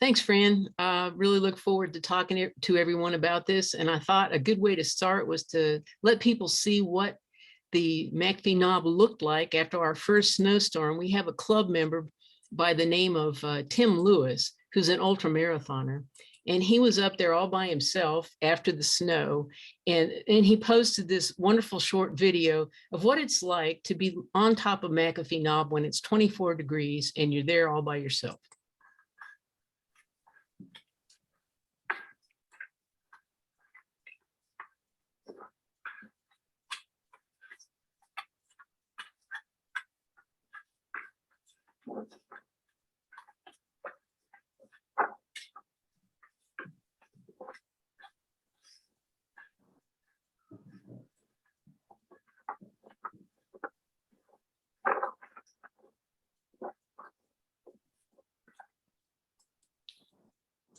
Thanks, Fran. Really look forward to talking to everyone about this. And I thought a good way to start was to let people see what the McAfee Knob looked like after our first snowstorm. We have a club member by the name of Tim Lewis, who's an ultramarathoner. And he was up there all by himself after the snow. And he posted this wonderful short video of what it's like to be on top of McAfee Knob when it's 24 degrees and you're there all by yourself.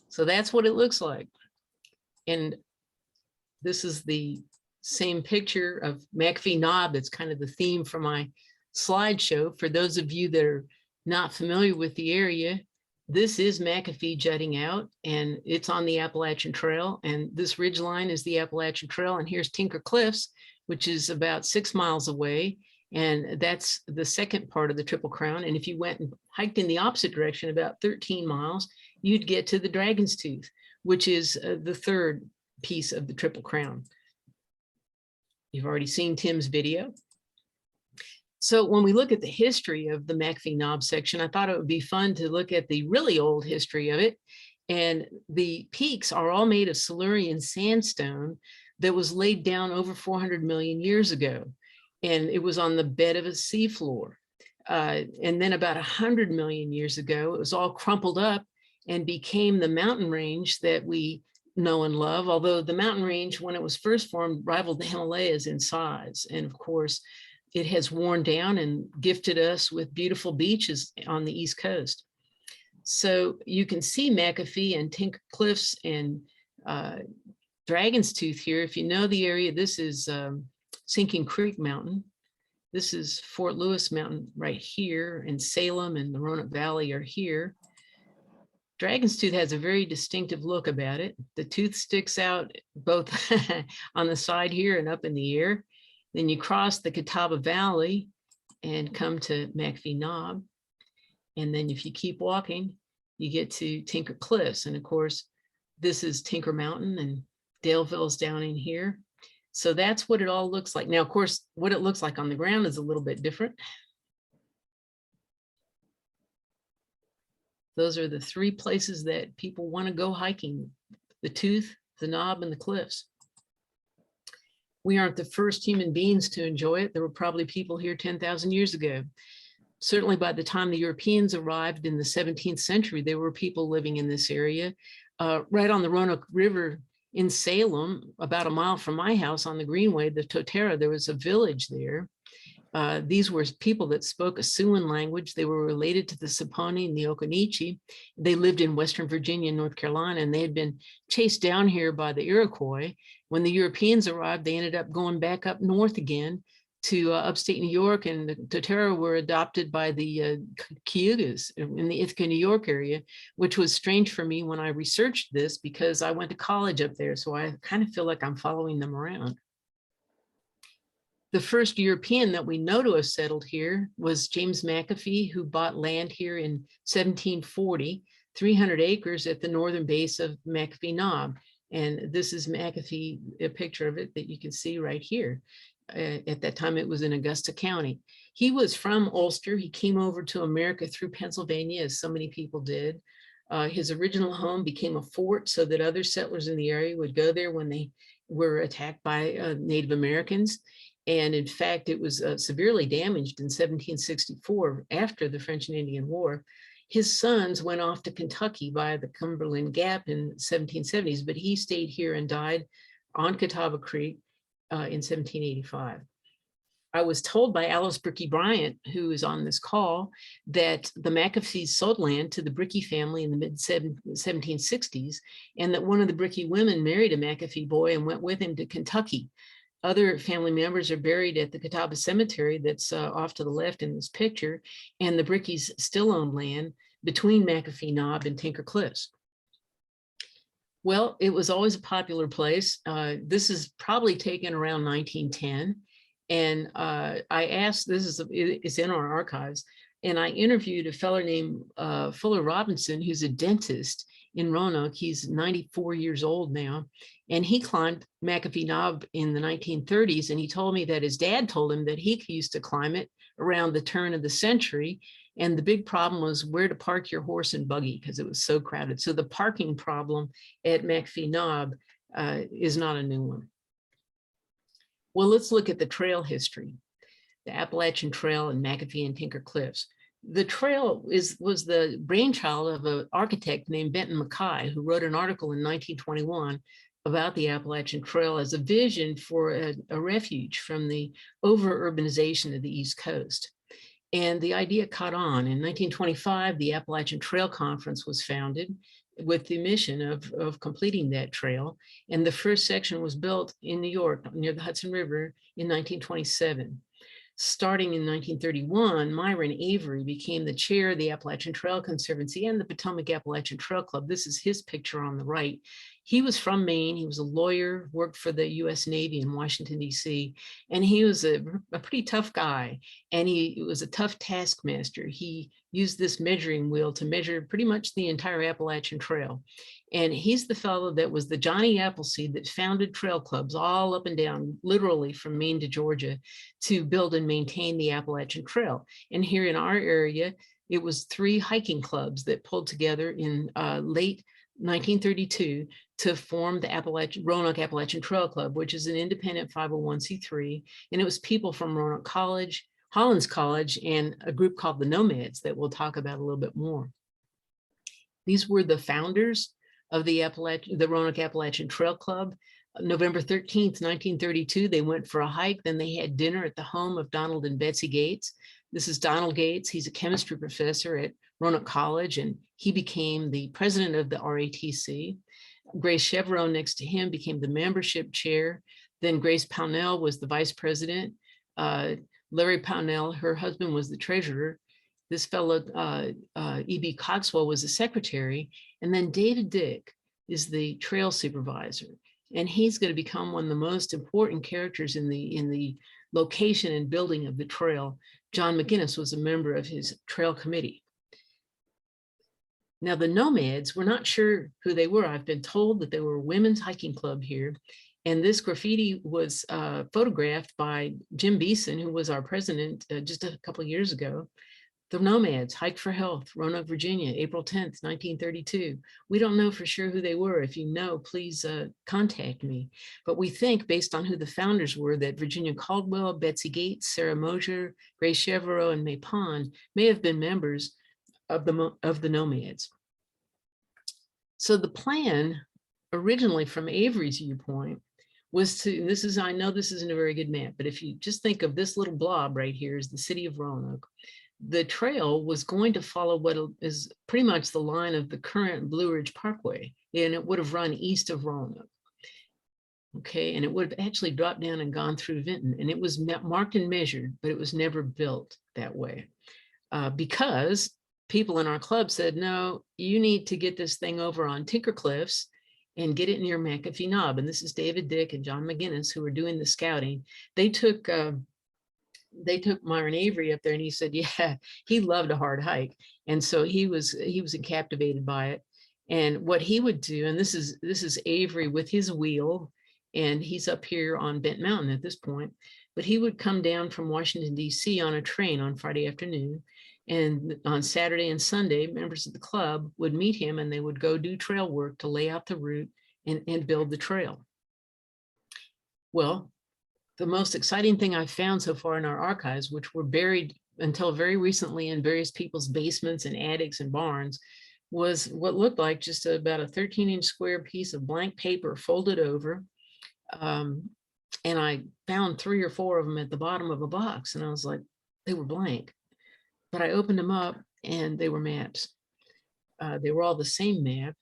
So that's what it looks like. And this is the same picture of McAfee Knob. That's kind of the theme for my slideshow. For those of you that are not familiar with the area, this is McAfee jutting out, and it's on the Appalachian Trail. And this ridge line is the Appalachian Trail. And here's Tinker Cliffs, which is about 6 miles away. And that's the second part of the Triple Crown. And if you went and hiked in the opposite direction, about 13 miles, you'd get to the Dragon's Tooth, which is the third piece of the Triple Crown. You've already seen Tim's video. So when we look at the history of the McAfee Knob section, I thought it would be fun to look at the really old history of it. And the peaks are all made of Silurian sandstone that was laid down over 400 million years ago. And it was on the bed of a seafloor. And then about 100 million years ago, it was all crumpled up and became the mountain range that we know and love, although the mountain range, when it was first formed, rivaled the Himalayas in size. And of course, it has worn down and gifted us with beautiful beaches on the East Coast. So you can see McAfee and Tinker Cliffs and Dragon's Tooth here. If you know the area, this is Sinking Creek Mountain. This is Fort Lewis Mountain right here, and Salem and the Roanoke Valley are here. Dragon's Tooth has a very distinctive look about it. The tooth sticks out both on the side here and up in the air. Then you cross the Catawba Valley and come to McAfee Knob. And then if you keep walking, you get to Tinker Cliffs. And of course, this is Tinker Mountain, and Daleville's down in here. So that's what it all looks like. Now, of course, what it looks like on the ground is a little bit different. Those are the three places that people want to go hiking: the Tooth, the Knob, and the Cliffs. We aren't the first human beings to enjoy it. There were probably people here 10,000 years ago. Certainly by the time the Europeans arrived in the 17th century, there were people living in this area. Right on the Roanoke River in Salem, about a mile from my house on the Greenway, the Totara, there was a village there. These were people that spoke a Siouan language. They were related to the Saponi and the Occaneechi. They lived in Western Virginia and North Carolina, and they had been chased down here by the Iroquois. When the Europeans arrived, they ended up going back up north again to upstate New York, and the Totara were adopted by the Cayugas in the Ithaca, New York area, which was strange for me when I researched this because I went to college up there. So I kind of feel like I'm following them around. The first European that we know to have settled here was James McAfee, who bought land here in 1740, 300 acres at the northern base of McAfee Knob. And this is McAfee, a picture of it that you can see right here. At that time, it was in Augusta County. He was from Ulster. He came over to America through Pennsylvania, as so many people did. His original home became a fort so that other settlers in the area would go there when they were attacked by Native Americans. And in fact, it was severely damaged in 1764 after the French and Indian War. His sons went off to Kentucky via the Cumberland Gap in the 1770s, but he stayed here and died on Catawba Creek in 1785. I was told by Alice Brickey Bryant, who is on this call, that the McAfees sold land to the Brickey family in the mid-1760s, and that one of the Brickey women married a McAfee boy and went with him to Kentucky. Other family members are buried at the Catawba Cemetery that's off to the left in this picture, and the Brickeys still own land between McAfee Knob and Tinker Cliffs. Well, it was always a popular place. This is probably taken around 1910. And I asked, it's in our archives, and I interviewed a fellow named Fuller Robinson, who's a dentist in Roanoke. He's 94 years old now, and he climbed McAfee Knob in the 1930s. And he told me that his dad told him that he used to climb it around the turn of the century. And the big problem was where to park your horse and buggy because it was so crowded. So the parking problem at McAfee Knob is not a new one. Well, let's look at the trail history, the Appalachian Trail and McAfee and Tinker Cliffs. The trail was the brainchild of an architect named Benton Mackay, who wrote an article in 1921 about the Appalachian Trail as a vision for a refuge from the over-urbanization of the East Coast. And the idea caught on. In 1925, the Appalachian Trail Conference was founded with the mission of completing that trail. And the first section was built in New York near the Hudson River in 1927. Starting in 1931, Myron Avery became the chair of the Appalachian Trail Conservancy and the Potomac Appalachian Trail Club. This is his picture on the right. He was from Maine. He was a lawyer, worked for the US Navy in Washington, D.C., and he was a pretty tough guy, and he was a tough taskmaster. He used this measuring wheel to measure pretty much the entire Appalachian Trail. And he's the fellow that was the Johnny Appleseed that founded trail clubs all up and down, literally from Maine to Georgia, to build and maintain the Appalachian Trail. And here in our area, it was 3 hiking clubs that pulled together in late 1932 to form the Roanoke Appalachian Trail Club, which is an independent 501c3. And it was people from Roanoke College, Hollins College, and a group called the Nomads that we'll talk about a little bit more. These were the founders of the Roanoke Appalachian Trail Club. November 13th, 1932, they went for a hike. Then they had dinner at the home of Donald and Betsy Gates. This is Donald Gates. He's a chemistry professor at Roanoke College, and he became the president of the RATC. Grace Chevreau next to him became the membership chair. Then Grace Pownell was the vice president. Larry Pownell, her husband, was the treasurer. This fellow, E.B. Coxwell, was the secretary. And then David Dick is the trail supervisor. And he's going to become one of the most important characters in the location and building of the trail. John McGinnis was a member of his trail committee. Now, the Nomads, we're not sure who they were. I've been told that they were a women's hiking club here. And this graffiti was photographed by Jim Beeson, who was our president just a couple of years ago. The Nomads, Hike for Health, Roanoke, Virginia, April 10th, 1932. We don't know for sure who they were. If you know, please contact me. But we think, based on who the founders were, that Virginia Caldwell, Betsy Gates, Sarah Mosier, Grace Chevreau, and May Pond may have been members of the Nomads. So the plan, originally from Avery's viewpoint, was to, I know this isn't a very good map, but if you just think of this little blob right here is the city of Roanoke. The trail was going to follow what is pretty much the line of the current Blue Ridge Parkway, and it would have run east of Roanoke. Okay, and it would have actually dropped down and gone through Vinton, and it was marked and measured, but it was never built that way because people in our club said, no, you need to get this thing over on Tinker Cliffs and get it near McAfee Knob. And this is David Dick and John McGinnis, who were doing the scouting. They took Myron Avery up there, and he said, yeah, he loved a hard hike. And so he was captivated by it. And what he would do, and this is Avery with his wheel, and he's up here on Bent Mountain at this point, but he would come down from Washington, D.C. on a train on Friday afternoon. And on Saturday and Sunday, members of the club would meet him, and they would go do trail work to lay out the route and build the trail. Well, the most exciting thing I've found so far in our archives, which were buried until very recently in various people's basements and attics and barns, was what looked like just about a 13-inch square piece of blank paper folded over. And I found 3 or 4 of them at the bottom of a box, and I was like, they were blank. But I opened them up, and they were maps. They were all the same map.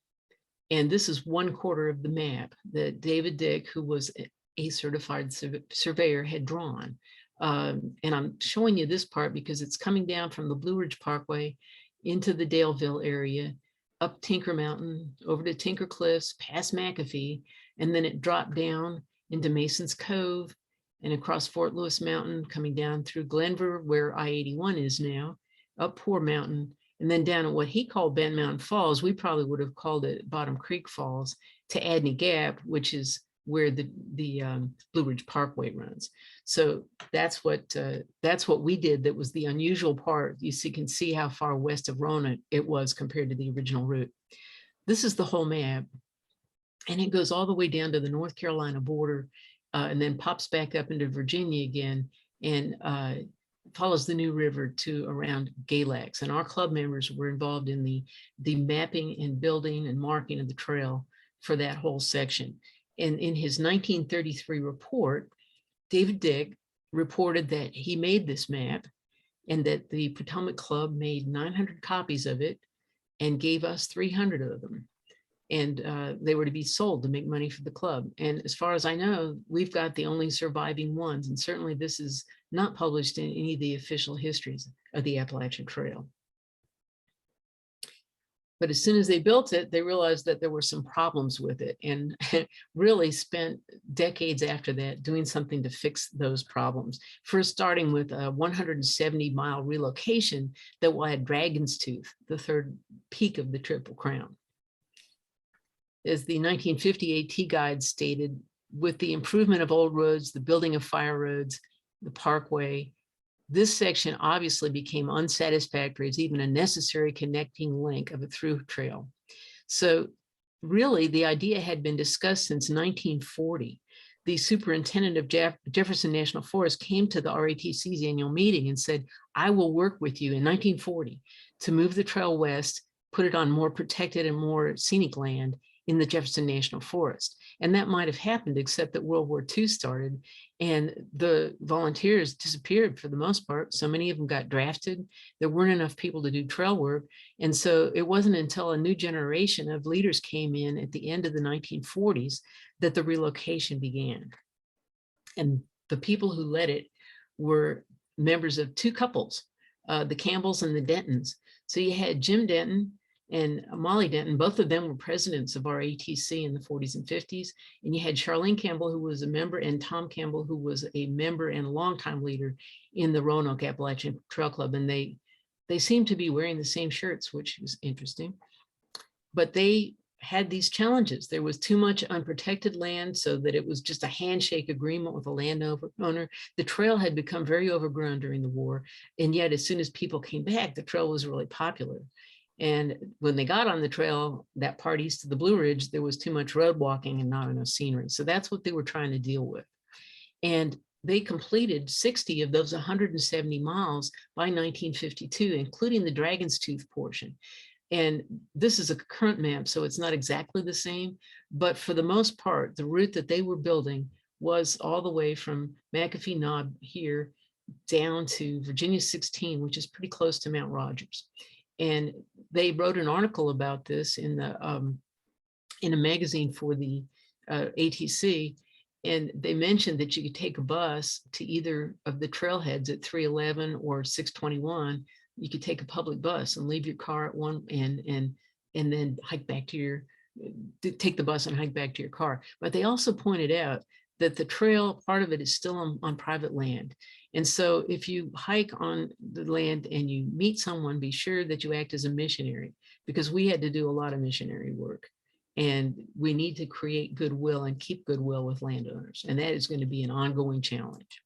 And this is 1/4 of the map that David Dick, who was a certified surveyor, had drawn. And I'm showing you this part because it's coming down from the Blue Ridge Parkway, into the Daleville area, up Tinker Mountain, over to Tinker Cliffs, past McAfee, and then it dropped down into Mason's Cove and across Fort Lewis Mountain, coming down through Glenver, where I-81 is now, up Poor Mountain, and then down at what he called Bent Mountain Falls. We probably would have called it Bottom Creek Falls, to Adney Gap, which is where the Blue Ridge Parkway runs. So that's what we did. That was the unusual part. You can see how far west of Roanoke it was compared to the original route. This is the whole map, and it goes all the way down to the North Carolina border, and then pops back up into Virginia again, and follows the New River to around Galax. And our club members were involved in the mapping and building and marking of the trail for that whole section. And in his 1933 report, David Dick reported that he made this map and that the Potomac Club made 900 copies of it and gave us 300 of them. And they were to be sold to make money for the club. And as far as I know, we've got the only surviving ones. And certainly this is not published in any of the official histories of the Appalachian Trail. But as soon as they built it, they realized that there were some problems with it, and really spent decades after that doing something to fix those problems. First, starting with a 170-mile relocation that will add Dragon's Tooth, the third peak of the Triple Crown. As the 1950 AT guide stated, with the improvement of old roads, the building of fire roads, the parkway, this section obviously became unsatisfactory as even a necessary connecting link of a through trail. So really the idea had been discussed since 1940. The superintendent of Jefferson National Forest came to the RATC's annual meeting and said, I will work with you in 1940 to move the trail west, put it on more protected and more scenic land in the Jefferson National Forest. And that might have happened, except that World War II started and the volunteers disappeared for the most part. So many of them got drafted. There weren't enough people to do trail work. And so it wasn't until a new generation of leaders came in at the end of the 1940s that the relocation began. And the people who led it were members of two couples, the Campbells and the Dentons. So you had Jim Denton and Molly Denton. Both of them were presidents of our RATC in the 40s and 50s. And you had Charlene Campbell, who was a member, and Tom Campbell, who was a member and longtime leader in the Roanoke Appalachian Trail Club. And they seemed to be wearing the same shirts, which was interesting. But they had these challenges. There was too much unprotected land, so that it was just a handshake agreement with a landowner. The trail had become very overgrown during the war. And yet, as soon as people came back, the trail was really popular. And when they got on the trail, that part east of the Blue Ridge, there was too much road walking and not enough scenery. So that's what they were trying to deal with. And they completed 60 of those 170 miles by 1952, including the Dragon's Tooth portion. And this is a current map, so it's not exactly the same, but for the most part, the route that they were building was all the way from McAfee Knob here down to Virginia 16, which is pretty close to Mount Rogers. And they wrote an article about this in a magazine for the ATC, and they mentioned that you could take a bus to either of the trailheads at 311 or 621. You could take a public bus and leave your car at one end and then hike back to your, take the bus and hike back to your car. But they also pointed out that the trail, part of it is still on private land. And so if you hike on the land and you meet someone, be sure that you act as a missionary, because we had to do a lot of missionary work. And we need to create goodwill and keep goodwill with landowners. And that is going to be an ongoing challenge.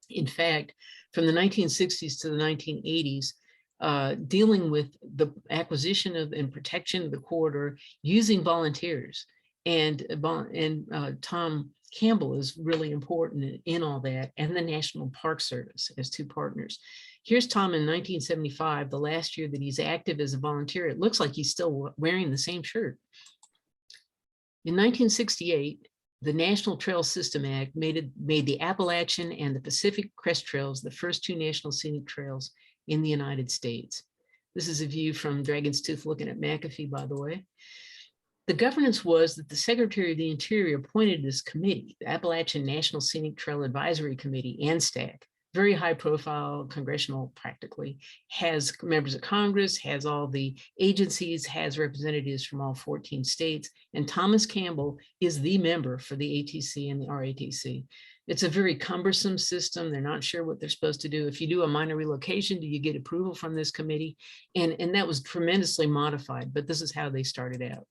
In fact, from the 1960s to the 1980s, dealing with the acquisition of and protection of the corridor using volunteers, and Tom Campbell is really important in all that, and the National Park Service as two partners. Here's Tom in 1975, the last year that he's active as a volunteer. It looks like he's still wearing the same shirt. In 1968, the National Trail System Act made the Appalachian and the Pacific Crest Trails the first two national scenic trails in the United States. This is a view from Dragon's Tooth looking at McAfee, by the way. The governance was that the Secretary of the Interior appointed this committee, the Appalachian National Scenic Trail Advisory Committee, ANSTAC, very high profile, congressional practically, has members of Congress, has all the agencies, has representatives from all 14 states. And Thomas Campbell is the member for the ATC and the RATC. It's a very cumbersome system. They're not sure what they're supposed to do. If you do a minor relocation, do you get approval from this committee? And that was tremendously modified, but this is how they started out.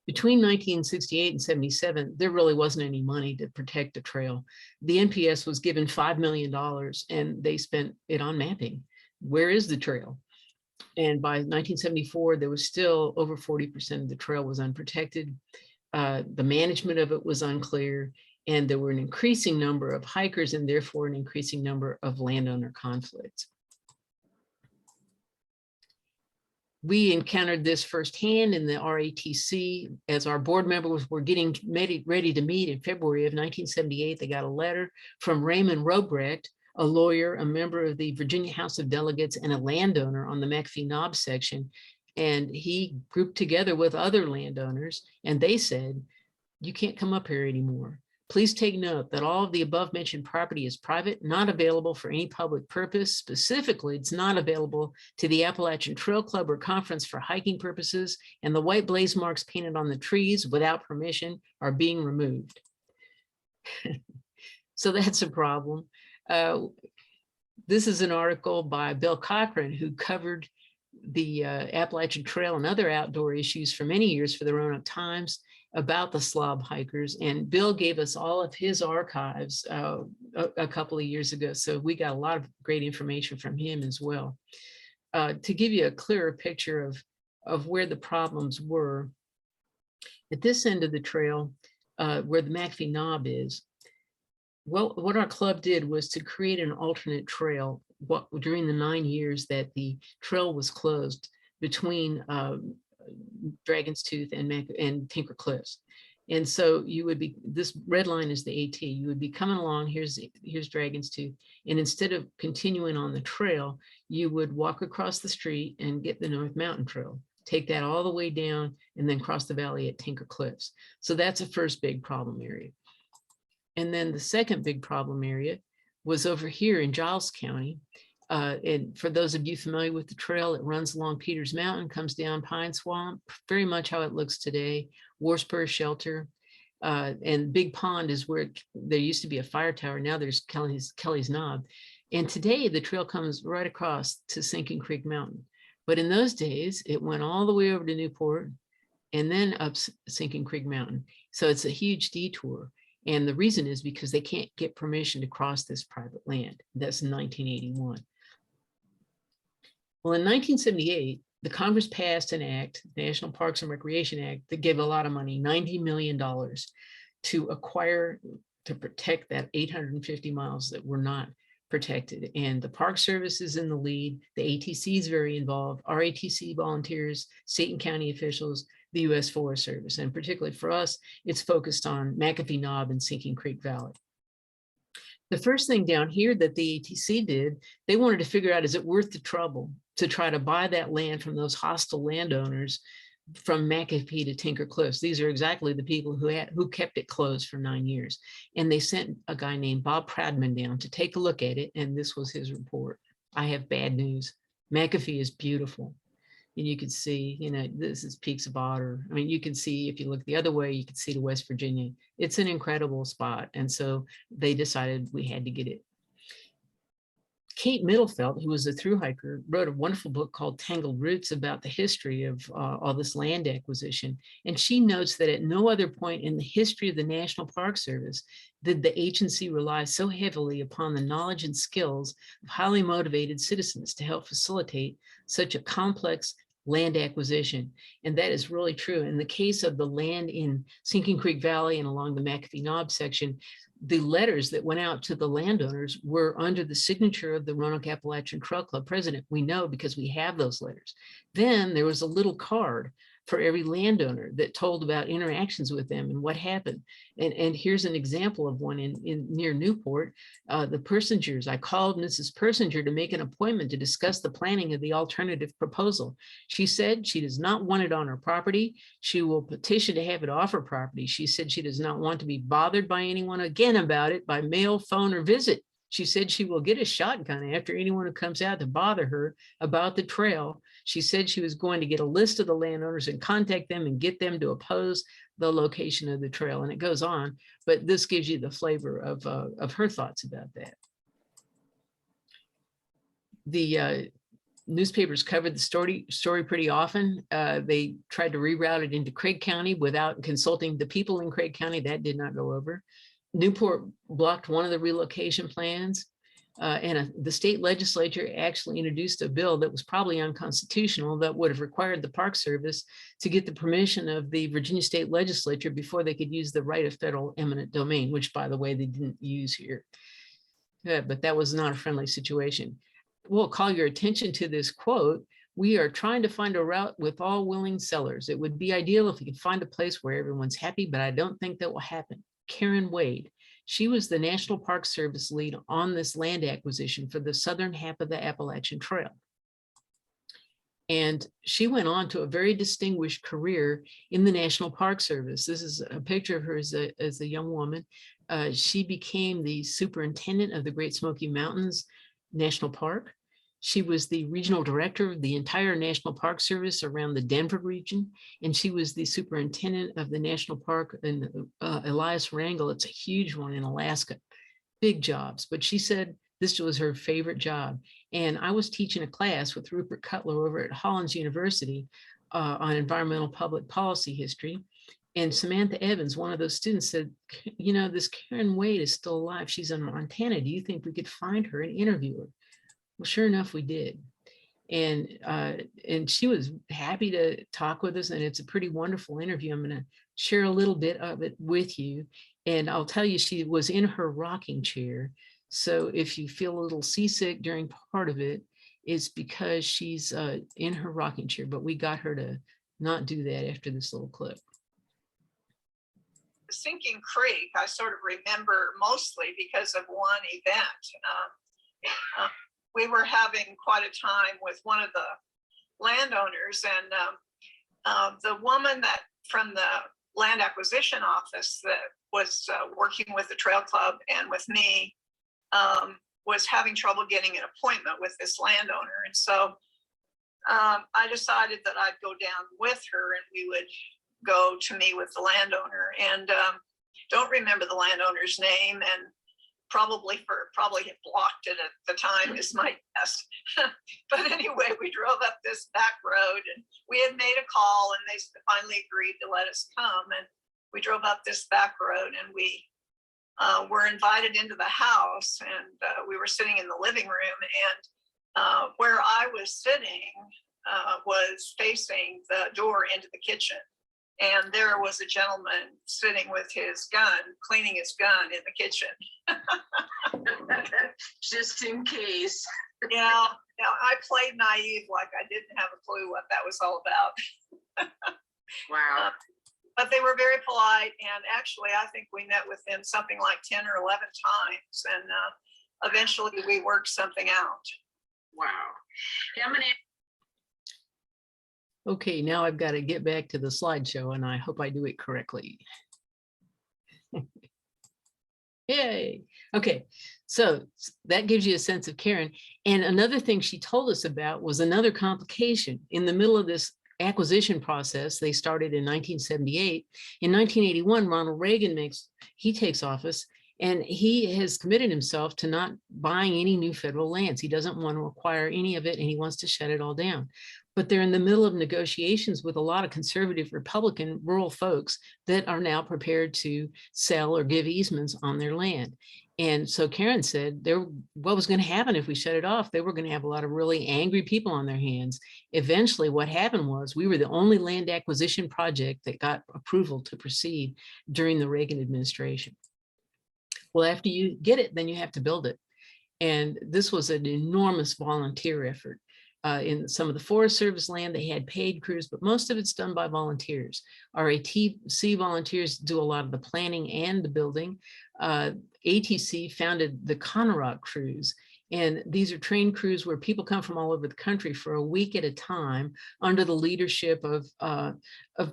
Between 1968 and 77, there really wasn't any money to protect the trail. The NPS was given $5 million and they spent it on mapping. Where is the trail? And by 1974, there was still over 40% of the trail was unprotected. The management of it was unclear, and there were an increasing number of hikers and therefore an increasing number of landowner conflicts. We encountered this firsthand in the RATC as our board members were getting ready to meet in February of 1978. They got a letter from Raymond Robrecht, a lawyer, a member of the Virginia House of Delegates, and a landowner on the McAfee Knob section. And he grouped together with other landowners, and they said, you can't come up here anymore. Please take note that all of the above mentioned property is private, not available for any public purpose. Specifically, it's not available to the Appalachian Trail Club or Conference for hiking purposes, and the white blaze marks painted on the trees without permission are being removed. So that's a problem. This is an article by Bill Cochran, who covered the Appalachian Trail and other outdoor issues for many years for the Roanoke Times about the slob hikers. And Bill gave us all of his archives a couple of years ago. So we got a lot of great information from him as well. To give you a clearer picture of where the problems were, at this end of the trail, where the McAfee Knob is, well, what our club did was to create an alternate trail during the 9 years that the trail was closed between Dragon's Tooth and Tinker Cliffs. And so you would be, this red line is the AT, you would be coming along, here's Dragon's Tooth, and instead of continuing on the trail, you would walk across the street and get the North Mountain Trail, take that all the way down and then cross the valley at Tinker Cliffs. So that's a first big problem area. And then the second big problem area was over here in Giles County. And for those of you familiar with the trail, it runs along Peters Mountain, comes down Pine Swamp, very much how it looks today, Warspur Shelter. And Big Pond is where there used to be a fire tower. Now there's Kelly's Knob. And today the trail comes right across to Sinking Creek Mountain. But in those days, it went all the way over to Newport and then up Sinking Creek Mountain. So it's a huge detour. And the reason is because they can't get permission to cross this private land. That's in 1981. Well, in 1978, the Congress passed an act, National Parks and Recreation Act, that gave a lot of money, $90 million, to protect that 850 miles that were not protected. And the Park Service is in the lead. The ATC is very involved. RATC volunteers, state and county officials, the U.S. Forest Service, and particularly for us, it's focused on McAfee Knob and Sinking Creek Valley. The first thing down here that the ATC did, they wanted to figure out, is it worth the trouble to try to buy that land from those hostile landowners from McAfee to Tinker Cliffs? These are exactly the people who kept it closed for 9 years. And they sent a guy named Bob Pradman down to take a look at it. And this was his report. I have bad news. McAfee is beautiful. And you can see, you know, this is Peaks of Otter. I mean, you can see, if you look the other way, you can see to West Virginia. It's an incredible spot. And so they decided we had to get it. Kate Middlefelt, who was a thru hiker, wrote a wonderful book called Tangled Roots about the history of all this land acquisition. And she notes that at no other point in the history of the National Park Service did the agency rely so heavily upon the knowledge and skills of highly motivated citizens to help facilitate such a complex land acquisition. And that is really true. In the case of the land in Sinking Creek Valley and along the McAfee Knob section, the letters that went out to the landowners were under the signature of the Roanoke Appalachian Trail Club president. We know because we have those letters. Then there was a little card for every landowner that told about interactions with them and what happened. And here's an example of one in near Newport, the Persingers. I called Mrs. Persinger to make an appointment to discuss the planning of the alternative proposal. She said she does not want it on her property. She will petition to have it off her property. She said she does not want to be bothered by anyone again about it by mail, phone, or visit. She said she will get a shotgun after anyone who comes out to bother her about the trail. She said she was going to get a list of the landowners and contact them and get them to oppose the location of the trail. And it goes on, but this gives you the flavor of her thoughts about that. The newspapers covered the story pretty often. They tried to reroute it into Craig County without consulting the people in Craig County. That did not go over. Newport blocked one of the relocation plans, and the state legislature actually introduced a bill that was probably unconstitutional that would have required the Park Service to get the permission of the Virginia State Legislature before they could use the right of federal eminent domain, which, by the way, they didn't use here. But that was not a friendly situation. We'll call your attention to this quote. "We are trying to find a route with all willing sellers. It would be ideal if we could find a place where everyone's happy, but I don't think that will happen." Karen Wade. She was the National Park Service lead on this land acquisition for the southern half of the Appalachian Trail. And she went on to a very distinguished career in the National Park Service. This is a picture of her as a young woman. She became the superintendent of the Great Smoky Mountains National Park. She was the regional director of the entire National Park Service around the Denver region, and she was the superintendent of the National Park in Elias Wrangell. It's a huge one in Alaska, big jobs, but she said this was her favorite job. And I was teaching a class with Rupert Cutler over at Hollins University on environmental public policy history. And Samantha Evans, one of those students, said, "You know, this Karen Wade is still alive. She's in Montana. Do you think we could find her and interview her?" Well, sure enough, we did. And she was happy to talk with us, and it's a pretty wonderful interview. I'm going to share a little bit of it with you. And I'll tell you, she was in her rocking chair. So if you feel a little seasick during part of it, it's because she's in her rocking chair, but we got her to not do that after this little clip. Sinking Creek, I sort of remember mostly because of one event. We were having quite a time with one of the landowners, and the woman that from the land acquisition office that was working with the trail club and with me was having trouble getting an appointment with this landowner. And so I decided that I'd go down with her and we would go to meet with the landowner, and don't remember the landowner's name, and probably had blocked it at the time is my guess. But anyway, we drove up this back road, and we had made a call, and they finally agreed to let us come. And we drove up this back road, and we were invited into the house, and we were sitting in the living room, and where I was sitting was facing the door into the kitchen. And there was a gentleman sitting with his gun, cleaning his gun in the kitchen. Just in case. Yeah, I played naive, like I didn't have a clue what that was all about. Wow. But they were very polite, and actually I think we met with them something like 10 or 11 times, and eventually we worked something out. Wow. How many? Okay, now I've got to get back to the slideshow, and I hope I do it correctly. Yay. Okay, so that gives you a sense of Karen. And another thing she told us about was another complication. In the middle of this acquisition process, they started in 1978. In 1981, Ronald Reagan takes office, and he has committed himself to not buying any new federal lands. He doesn't want to acquire any of it, and he wants to shut it all down. But they're in the middle of negotiations with a lot of conservative Republican rural folks that are now prepared to sell or give easements on their land. And so Karen said what was going to happen if we shut it off? They were going to have a lot of really angry people on their hands. Eventually, what happened was we were the only land acquisition project that got approval to proceed during the Reagan administration. Well, after you get it, then you have to build it. And this was an enormous volunteer effort. In some of the Forest Service land, they had paid crews, but most of it's done by volunteers. RATC volunteers do a lot of the planning and the building. ATC founded the Conarock crews, and these are trained crews where people come from all over the country for a week at a time under the leadership of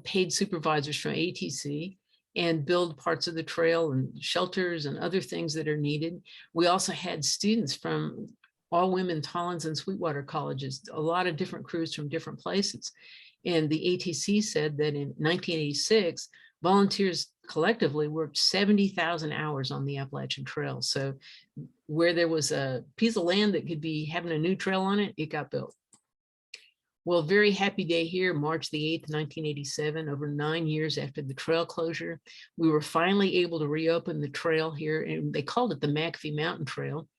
paid supervisors from ATC. and build parts of the trail and shelters and other things that are needed. We also had students from all women's Hollins and Sweetwater colleges, a lot of different crews from different places. And the ATC said that in 1986, volunteers collectively worked 70,000 hours on the Appalachian Trail. So where there was a piece of land that could be having a new trail on it, it got built. Well, very happy day here, March the 8th, 1987, over 9 years after the trail closure. We were finally able to reopen the trail here, and they called it the McAfee Mountain Trail.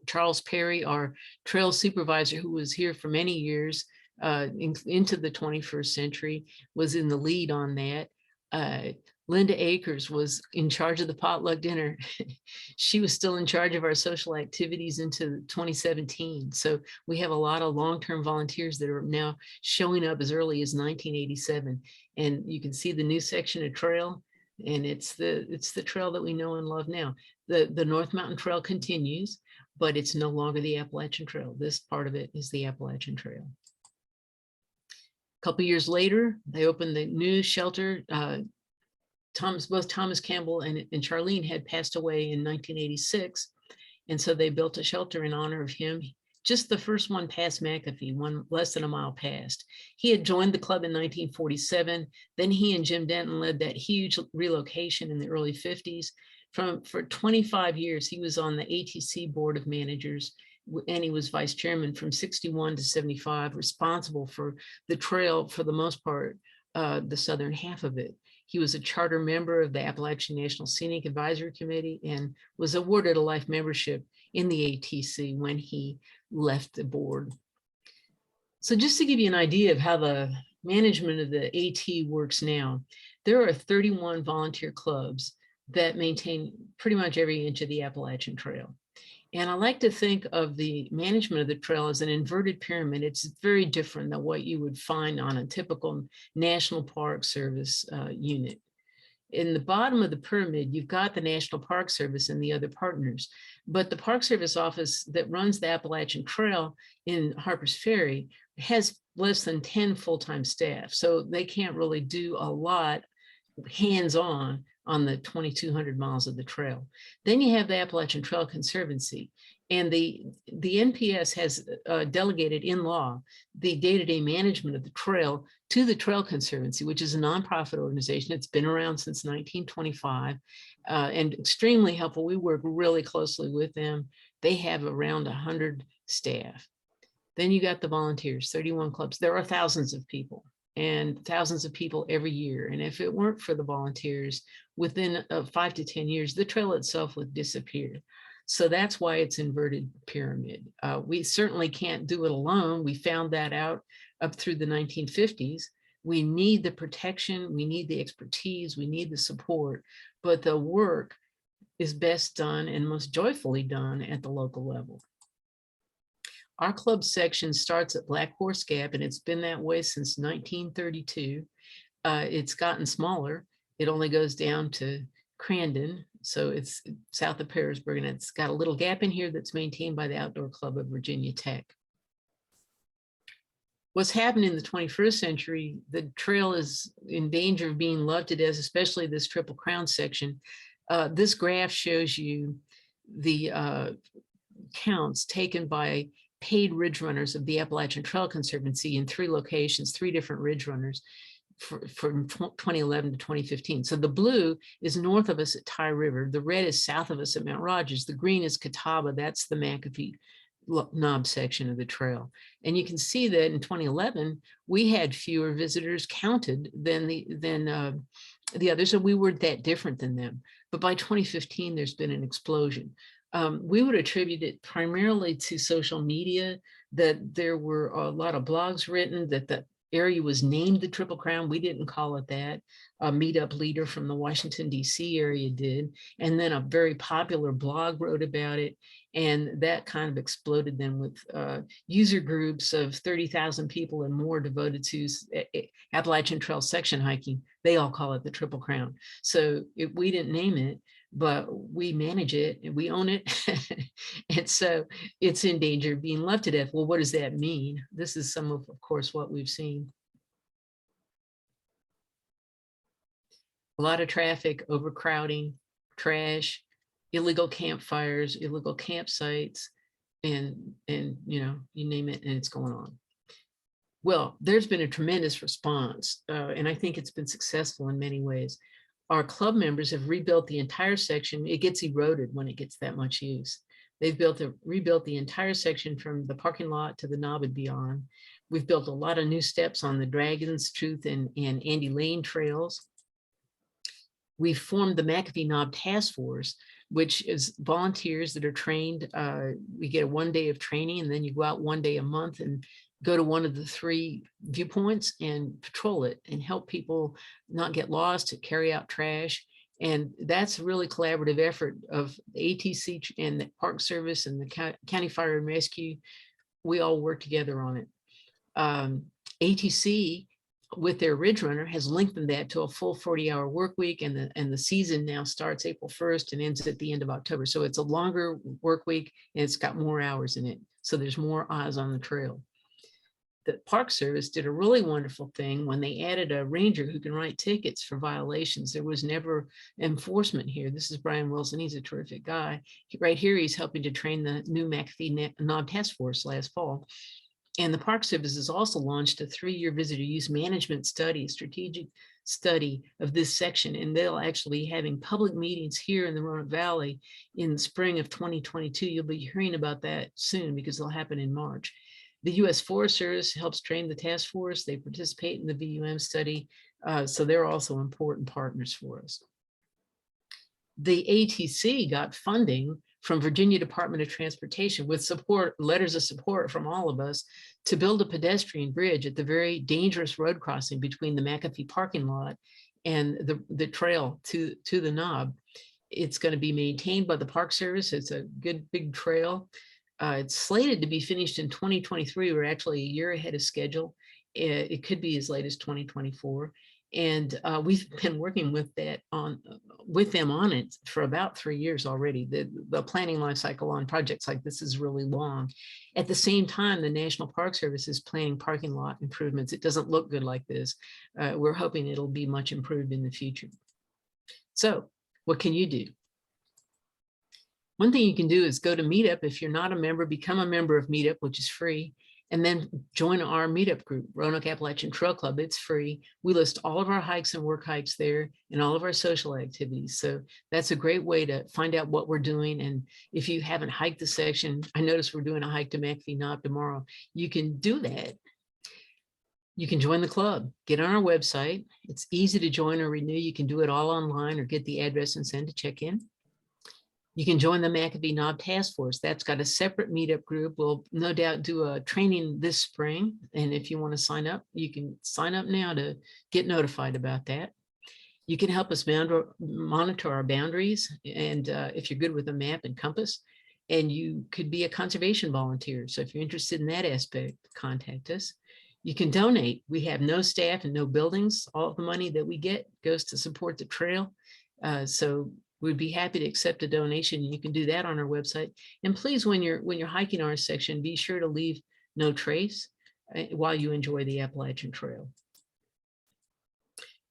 Charles Perry, our trail supervisor, who was here for many years into the 21st century, was in the lead on that. Linda Akers was in charge of the potluck dinner. She was still in charge of our social activities into 2017. So we have a lot of long-term volunteers that are now showing up as early as 1987. And you can see the new section of trail, and it's the trail that we know and love now. The North Mountain Trail continues, but it's no longer the Appalachian Trail. This part of it is the Appalachian Trail. A couple years later, they opened the new shelter. Both Thomas Campbell and Charlene had passed away in 1986. And so they built a shelter in honor of him. Just the first one past McAfee, one less than a mile past. He had joined the club in 1947. Then he and Jim Denton led that huge relocation in the early 50s. For 25 years, he was on the ATC Board of Managers, and he was vice chairman from 61 to 75, responsible for the trail for the most part, the southern half of it. He was a charter member of the Appalachian National Scenic Advisory Committee and was awarded a life membership in the ATC when he left the board. So just to give you an idea of how the management of the AT works now, there are 31 volunteer clubs that maintain pretty much every inch of the Appalachian Trail. And I like to think of the management of the trail as an inverted pyramid. It's very different than what you would find on a typical National Park Service unit. In the bottom of the pyramid, you've got the National Park Service and the other partners, but the Park Service office that runs the Appalachian Trail in Harpers Ferry has less than 10 full-time staff. So they can't really do a lot hands-on on the 2,200 miles of the trail. Then you have the Appalachian Trail Conservancy, and the NPS has delegated in law the day-to-day management of the trail to the Trail Conservancy, which is a nonprofit organization. It's been around since 1925 and extremely helpful. We work really closely with them. They have around 100 staff. Then you got the volunteers, 31 clubs. There are thousands of people. And thousands of people every year. And if it weren't for the volunteers, within 5 to 10 years, the trail itself would disappear. So that's why it's inverted pyramid. We certainly can't do it alone. We found that out up through the 1950s. We need the protection, we need the expertise, we need the support, but the work is best done and most joyfully done at the local level. Our club section starts at Black Horse Gap, and it's been that way since 1932. It's gotten smaller. It only goes down to Crandon, so it's south of Pearisburg, and it's got a little gap in here that's maintained by the Outdoor Club of Virginia Tech. What's happened in the 21st century, the trail is in danger of being loved to death, especially this Triple Crown section. This graph shows you the counts taken by paid ridge runners of the Appalachian Trail Conservancy in 3 locations, 3 different ridge runners from 2011 to 2015. So the blue is north of us at Ty River. The red is south of us at Mount Rogers. The green is Catawba. That's the McAfee Knob section of the trail. And you can see that in 2011, we had fewer visitors counted than the others, and we weren't that different than them. But by 2015, there's been an explosion. We would attribute it primarily to social media, that there were a lot of blogs written, that the area was named the Triple Crown. We didn't call it that. A meetup leader from the Washington, D.C. area did. And then a very popular blog wrote about it. And that kind of exploded then with user groups of 30,000 people and more devoted to Appalachian Trail section hiking. They all call it the Triple Crown. So we didn't name it, but we manage it and we own it. And so it's in danger of being loved to death. Well, what does that mean? This is some of course, what we've seen. a lot of traffic, overcrowding, trash, illegal campfires, illegal campsites, and you know, you name it, and it's going on. Well, there's been a tremendous response, and I think it's been successful in many ways. Our club members have rebuilt the entire section. It gets eroded when it gets that much use. They've rebuilt the entire section from the parking lot to the knob and beyond. We've built a lot of new steps on the Dragons, Truth, and Andy Lane trails. We've formed the McAfee Knob Task Force, which is volunteers that are trained. We get a 1 day of training, and then you go out 1 day a month and go to one of the 3 viewpoints and patrol it and help people not get lost, to carry out trash. And that's a really collaborative effort of the ATC and the Park Service and the County Fire and Rescue. We all work together on it. ATC, with their Ridge Runner, has lengthened that to a full 40-hour work week, and the season now starts April 1st and ends at the end of October. So it's a longer work week, and it's got more hours in it. So there's more eyes on the trail. The Park Service did a really wonderful thing when they added a ranger who can write tickets for violations. There was never enforcement here. This is Brian Wilson. He's a terrific guy. Right here, he's helping to train the new McAfee Knob Task Force last fall. And the Park Service has also launched a 3-year visitor use management study, strategic study of this section. And they'll actually be having public meetings here in the Roanoke Valley in the spring of 2022. You'll be hearing about that soon because they'll happen in March. The U.S. Forest Service helps train the task force. They participate in the VUM study. So they're also important partners for us. The ATC got funding from Virginia Department of Transportation with support, letters of support from all of us, to build a pedestrian bridge at the very dangerous road crossing between the McAfee parking lot and the trail to the knob. It's going to be maintained by the Park Service. It's a good big trail. It's slated to be finished in 2023. We're actually a year ahead of schedule. It could be as late as 2024. And we've been working with them on it for about 3 years already. The planning life cycle on projects like this is really long. At the same time, the National Park Service is planning parking lot improvements. It doesn't look good like this. We're hoping it'll be much improved in the future. So what can you do? One thing you can do is go to Meetup. If you're not a member, become a member of Meetup, which is free, and then join our Meetup group, Roanoke Appalachian Trail Club. It's free. We list all of our hikes and work hikes there and all of our social activities. So that's a great way to find out what we're doing. And if you haven't hiked the section, I noticed we're doing a hike to McAfee Knob tomorrow. You can do that. You can join the club, get on our website. It's easy to join or renew. You can do it all online or get the address and send a check-in. You can join the McAfee Knob Task Force. That's got a separate meetup group. We'll no doubt do a training this spring. And if you want to sign up, you can sign up now to get notified about that. You can help us monitor our boundaries. And if you're good with a map and compass, and you could be a conservation volunteer. So if you're interested in that aspect, contact us. You can donate. We have no staff and no buildings. All of the money that we get goes to support the trail. So we'd be happy to accept a donation. You can do that on our website. And please, when you're hiking our section, be sure to leave no trace while you enjoy the Appalachian Trail.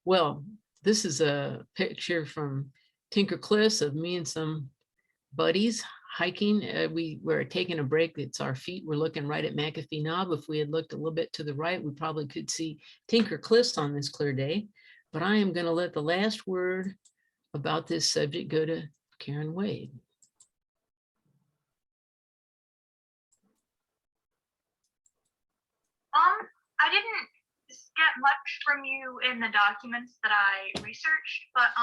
Well, this is a picture from Tinker Cliffs of me and some buddies hiking. We're taking a break. It's our feet. We're looking right at McAfee Knob. If we had looked a little bit to the right, we probably could see Tinker Cliffs on this clear day. But I am going to let the last word about this subject go to Karen Wade. I didn't get much from you in the documents that I researched, but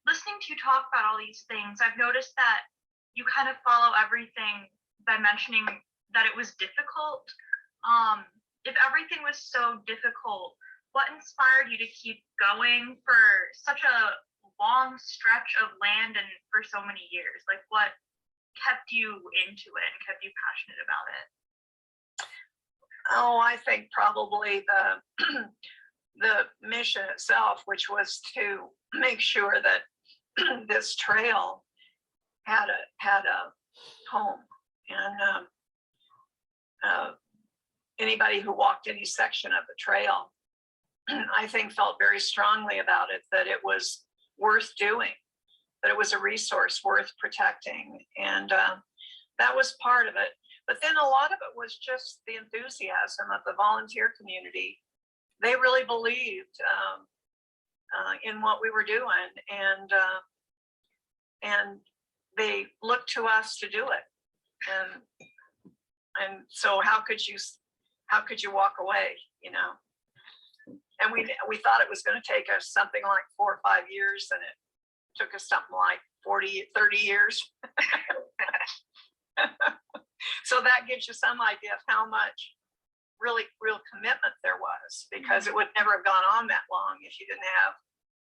listening to you talk about all these things, I've noticed that you kind of follow everything by mentioning that it was difficult. If everything was so difficult, what inspired you to keep going for such a long stretch of land and for so many years? Like, what kept you into it and kept you passionate about it? Oh, I think probably the mission itself, which was to make sure that this trail had a home, and anybody who walked any section of the trail I think, felt very strongly about it, that it was worth doing, that it was a resource worth protecting. And that was part of it. But then a lot of it was just the enthusiasm of the volunteer community. They really believed in what we were doing, and they looked to us to do it. And so how could you walk away, you know? And we thought it was going to take us something like 4 or 5 years, and it took us something like 30 years. So that gives you some idea of how much real commitment there was, because it would never have gone on that long if you didn't have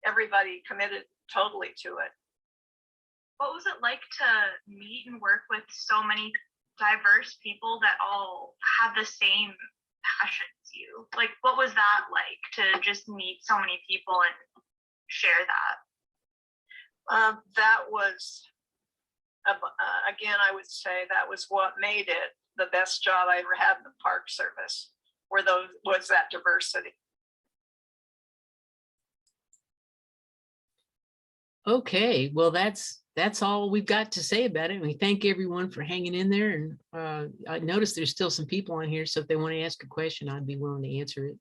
everybody committed totally to it. What was it like to meet and work with so many diverse people that all have the same passion as you? Like, what was that like to just meet so many people and share that? That was, again, I would say that was what made it the best job I ever had in the Park Service, was that diversity. Okay, well, that's all we've got to say about it. And we thank everyone for hanging in there. And I noticed there's still some people on here, so if they want to ask a question, I'd be willing to answer it.